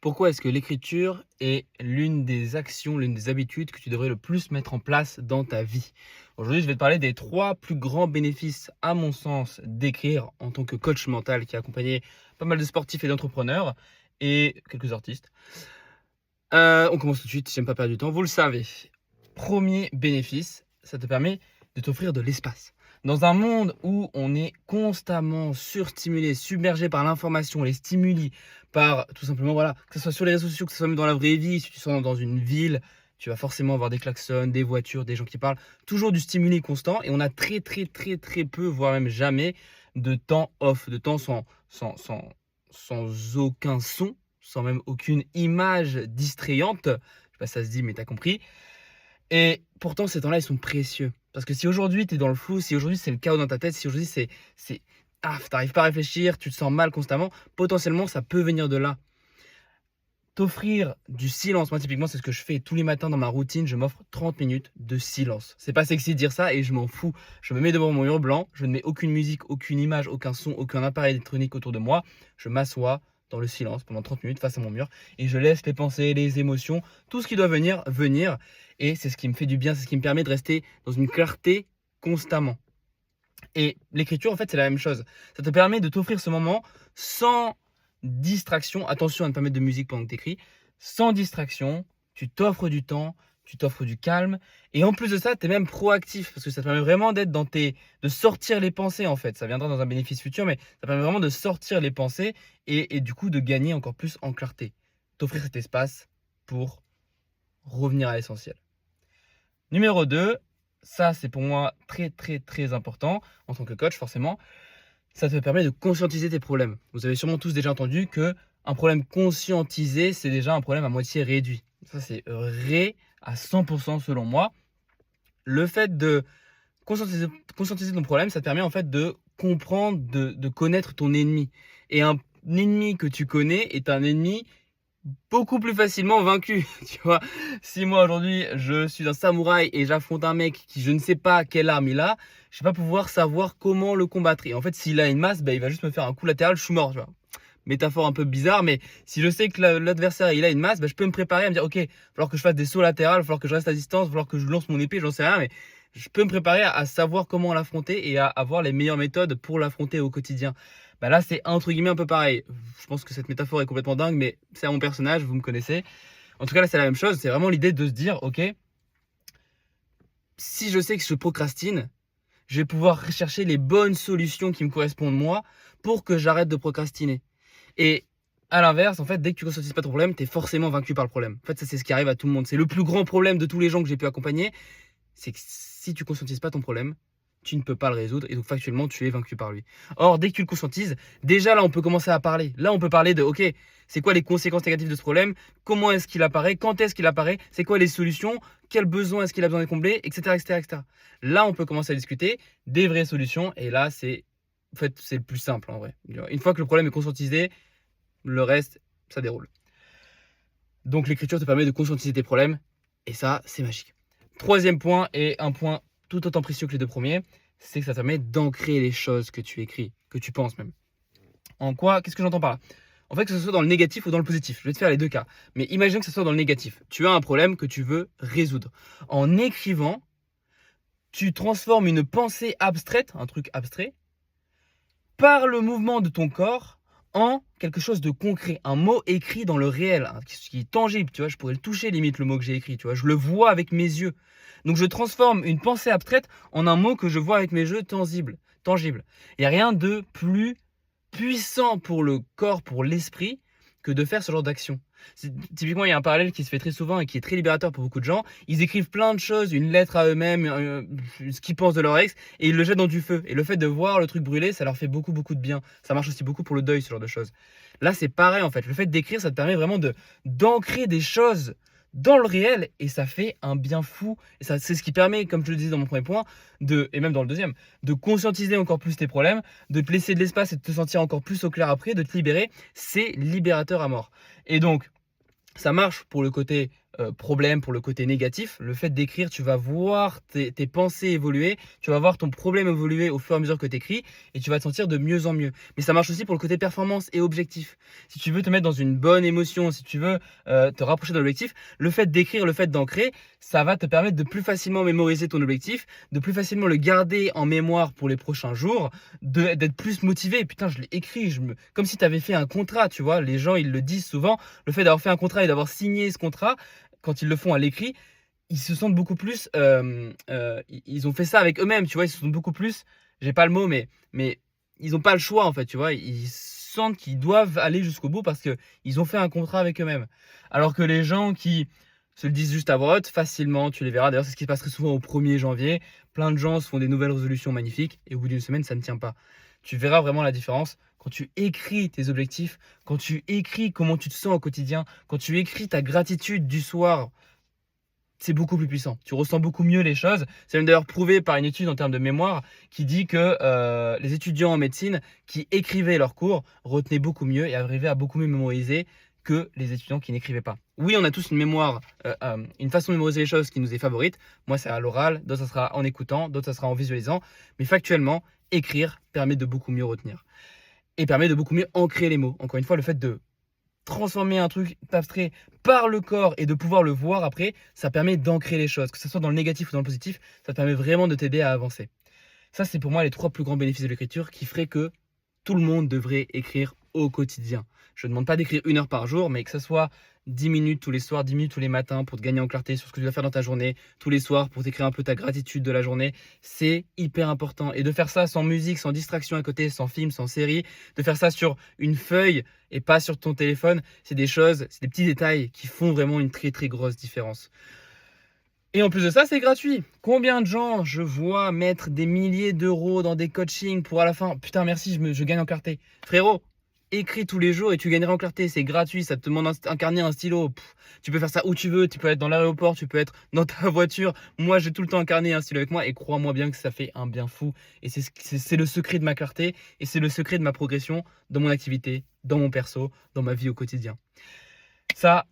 Pourquoi est-ce que l'écriture est l'une des actions, l'une des habitudes que tu devrais le plus mettre en place dans ta vie? Aujourd'hui, je vais te parler des 3 plus grands bénéfices, à mon sens, d'écrire en tant que coach mental qui a accompagné pas mal de sportifs et d'entrepreneurs et quelques artistes. On commence tout de suite, j'aime pas perdre du temps, vous le savez. Premier bénéfice, ça te permet de t'offrir de l'espace. Dans un monde où on est constamment surstimulé, submergé par l'information, les stimuli, par tout simplement, voilà, que ce soit sur les réseaux sociaux, que ce soit même dans la vraie vie, si tu sors dans une ville, tu vas forcément avoir des klaxons, des voitures, des gens qui parlent, toujours du stimuli constant et on a très peu, voire même jamais de temps off, de temps sans aucun son, sans même aucune image distrayante. Je sais pas si ça se dit, mais tu as compris. Et pourtant, ces temps-là, ils sont précieux. Parce que si aujourd'hui, tu es dans le flou, si aujourd'hui, c'est le chaos dans ta tête, si aujourd'hui, tu n'arrives pas à réfléchir, tu te sens mal constamment, potentiellement, ça peut venir de là. T'offrir du silence, moi, typiquement, c'est ce que je fais tous les matins dans ma routine. Je m'offre 30 minutes de silence. C'est pas sexy de dire ça et je m'en fous. Je me mets devant mon mur blanc, je ne mets aucune musique, aucune image, aucun son, aucun appareil électronique autour de moi. Je m'assois dans le silence pendant 30 minutes face à mon mur et je laisse les pensées, les émotions, tout ce qui doit venir. Et c'est ce qui me fait du bien, c'est ce qui me permet de rester dans une clarté constamment. Et l'écriture, en fait, c'est la même chose. Ça te permet de t'offrir ce moment sans distraction. Attention à ne pas mettre de musique pendant que tu écris. Sans distraction, tu t'offres du temps, tu t'offres du calme. Et en plus de ça, tu es même proactif parce que ça te permet vraiment d'être de sortir les pensées, en fait. Ça viendra dans un bénéfice futur, mais ça permet vraiment de sortir les pensées et du coup de gagner encore plus en clarté. T'offrir cet espace pour revenir à l'essentiel. Numéro 2, ça c'est pour moi très important en tant que coach forcément, ça te permet de conscientiser tes problèmes. Vous avez sûrement tous déjà entendu que un problème conscientisé, c'est déjà un problème à moitié réduit. Ça c'est vrai à 100% selon moi. Le fait de conscientiser ton problème, ça te permet en fait de comprendre, de connaître ton ennemi. Et un ennemi que tu connais est un ennemi beaucoup plus facilement vaincu, tu vois. Si moi aujourd'hui je suis un samouraï et j'affronte un mec qui je ne sais pas quelle arme il a, je vais pas pouvoir savoir comment le combattre. Et en fait, s'il a une masse, il va juste me faire un coup latéral, je suis mort, tu vois. Métaphore un peu bizarre, mais si je sais que l'adversaire il a une masse, je peux me préparer à me dire ok, il va falloir que je fasse des sauts latérales, il va falloir que je reste à distance, il va falloir que je lance mon épée, j'en sais rien, mais je peux me préparer à savoir comment l'affronter et à avoir les meilleures méthodes pour l'affronter au quotidien. Là, c'est entre guillemets un peu pareil. Je pense que cette métaphore est complètement dingue, mais c'est à mon personnage, vous me connaissez. En tout cas, là, c'est la même chose. C'est vraiment l'idée de se dire, ok, si je sais que je procrastine, je vais pouvoir rechercher les bonnes solutions qui me correspondent moi pour que j'arrête de procrastiner. Et à l'inverse, en fait, dès que tu ne conscientises pas ton problème, tu es forcément vaincu par le problème. En fait, ça, c'est ce qui arrive à tout le monde. C'est le plus grand problème de tous les gens que j'ai pu accompagner. C'est que si tu ne conscientises pas ton problème, tu ne peux pas le résoudre et donc factuellement tu es vaincu par lui. Or, dès que tu le conscientises, déjà là on peut commencer à parler. Là on peut parler de ok, c'est quoi les conséquences négatives de ce problème, comment est-ce qu'il apparaît, quand est-ce qu'il apparaît, c'est quoi les solutions, quels besoins est-ce qu'il a besoin de combler, etc. Là on peut commencer à discuter des vraies solutions et là c'est en fait c'est le plus simple en vrai. Une fois que le problème est conscientisé, le reste ça déroule. Donc l'écriture te permet de conscientiser tes problèmes et ça c'est magique. Troisième point et un point tout autant précieux que les deux premiers, c'est que ça te permet d'ancrer les choses que tu écris, que tu penses même. En quoi? Qu'est-ce que j'entends par là? En fait, que ce soit dans le négatif ou dans le positif. Je vais te faire les deux cas. Mais imagine que ce soit dans le négatif. Tu as un problème que tu veux résoudre. En écrivant, tu transformes une pensée abstraite, un truc abstrait, par le mouvement de ton corps en quelque chose de concret, un mot écrit dans le réel, qui est tangible, tu vois, je pourrais le toucher limite le mot que j'ai écrit, tu vois, je le vois avec mes yeux. Donc je transforme une pensée abstraite en un mot que je vois avec mes yeux tangible. Il n'y a rien de plus puissant pour le corps, pour l'esprit, que de faire ce genre d'action. Typiquement, il y a un parallèle qui se fait très souvent et qui est très libérateur pour beaucoup de gens. Ils écrivent plein de choses, une lettre à eux-mêmes, ce qu'ils pensent de leur ex, et ils le jettent dans du feu. Et le fait de voir le truc brûler, ça leur fait beaucoup de bien. Ça marche aussi beaucoup pour le deuil, ce genre de choses. Là, c'est pareil en fait. Le fait d'écrire, ça te permet vraiment d'ancrer des choses dans le réel et ça fait un bien fou. Et ça, c'est ce qui permet, comme je le disais dans mon premier point, et même dans le deuxième, de conscientiser encore plus tes problèmes, de te laisser de l'espace et de te sentir encore plus au clair après, de te libérer. C'est libérateur à mort. Et donc, ça marche pour le côté problème, pour le côté négatif, le fait d'écrire, tu vas voir tes pensées évoluer, tu vas voir ton problème évoluer au fur et à mesure que tu écris et tu vas te sentir de mieux en mieux. Mais ça marche aussi pour le côté performance et objectif. Si tu veux te mettre dans une bonne émotion, si tu veux te rapprocher de l'objectif, le fait d'écrire, le fait d'ancrer, ça va te permettre de plus facilement mémoriser ton objectif, de plus facilement le garder en mémoire pour les prochains jours, d'être plus motivé. Putain, je l'ai écrit, comme si tu avais fait un contrat, tu vois. Les gens, ils le disent souvent, le fait d'avoir fait un contrat et d'avoir signé ce contrat, quand ils le font à l'écrit, ils se sentent beaucoup plus. Ils ont fait ça avec eux-mêmes, tu vois. Ils se sentent beaucoup plus. J'ai pas le mot, mais ils n'ont pas le choix, en fait, tu vois. Ils sentent qu'ils doivent aller jusqu'au bout parce qu'ils ont fait un contrat avec eux-mêmes. Alors que les gens qui se le disent juste à voix haute, facilement, tu les verras. D'ailleurs, c'est ce qui se passe très souvent au 1er janvier. Plein de gens se font des nouvelles résolutions magnifiques et au bout d'une semaine, ça ne tient pas. Tu verras vraiment la différence quand tu écris tes objectifs, quand tu écris comment tu te sens au quotidien, quand tu écris ta gratitude du soir. C'est beaucoup plus puissant. Tu ressens beaucoup mieux les choses. C'est même d'ailleurs prouvé par une étude en termes de mémoire qui dit que les étudiants en médecine qui écrivaient leurs cours retenaient beaucoup mieux et arrivaient à beaucoup mieux mémoriser que les étudiants qui n'écrivaient pas. Oui, on a tous une mémoire, une façon de mémoriser les choses qui nous est favorite. Moi, c'est à l'oral, d'autres, ça sera en écoutant, d'autres, ça sera en visualisant. Mais factuellement, écrire permet de beaucoup mieux retenir et permet de beaucoup mieux ancrer les mots. Encore une fois, le fait de transformer un truc abstrait par le corps et de pouvoir le voir après, ça permet d'ancrer les choses. Que ce soit dans le négatif ou dans le positif, ça permet vraiment de t'aider à avancer. Ça, c'est pour moi les 3 plus grands bénéfices de l'écriture qui feraient que tout le monde devrait écrire au quotidien. Je ne demande pas d'écrire 1 heure par jour, mais que ce soit 10 minutes tous les soirs, 10 minutes tous les matins pour te gagner en clarté sur ce que tu dois faire dans ta journée, tous les soirs pour t'écrire un peu ta gratitude de la journée, c'est hyper important. Et de faire ça sans musique, sans distraction à côté, sans film, sans série, de faire ça sur une feuille et pas sur ton téléphone, c'est des choses, c'est des petits détails qui font vraiment une très très grosse différence. Et en plus de ça, c'est gratuit. Combien de gens je vois mettre des milliers d'euros dans des coachings pour à la fin, putain merci, je gagne en clarté. Frérot, écris tous les jours et tu gagneras en clarté. C'est gratuit, ça te demande un carnet, un stylo. Tu peux faire ça où tu veux, tu peux être dans l'aéroport, tu peux être dans ta voiture. Moi, j'ai tout le temps un carnet et un stylo avec moi et crois-moi bien que ça fait un bien fou. Et c'est le secret de ma clarté et c'est le secret de ma progression dans mon activité, dans mon perso, dans ma vie au quotidien. Ça,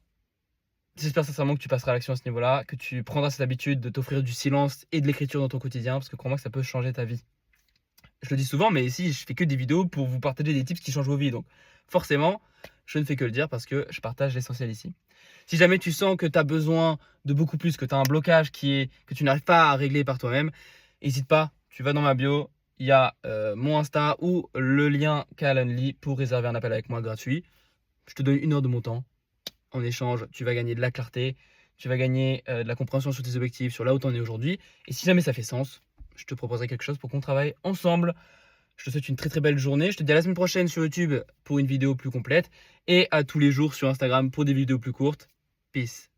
j'espère sincèrement que tu passeras à l'action à ce niveau-là, que tu prendras cette habitude de t'offrir du silence et de l'écriture dans ton quotidien, parce que crois-moi que ça peut changer ta vie. Je le dis souvent, mais ici, je fais que des vidéos pour vous partager des tips qui changent vos vies. Donc, forcément, je ne fais que le dire parce que je partage l'essentiel ici. Si jamais tu sens que tu as besoin de beaucoup plus, que tu as un blocage que tu n'arrives pas à régler par toi-même, n'hésite pas, tu vas dans ma bio, il y a mon Insta ou le lien Calendly pour réserver un appel avec moi gratuit. Je te donne 1 heure de mon temps. En échange, tu vas gagner de la clarté, tu vas gagner de la compréhension sur tes objectifs, sur là où tu en es aujourd'hui. Et si jamais ça fait sens, je te proposerai quelque chose pour qu'on travaille ensemble. Je te souhaite une très très belle journée. Je te dis à la semaine prochaine sur YouTube pour une vidéo plus complète et à tous les jours sur Instagram pour des vidéos plus courtes. Peace.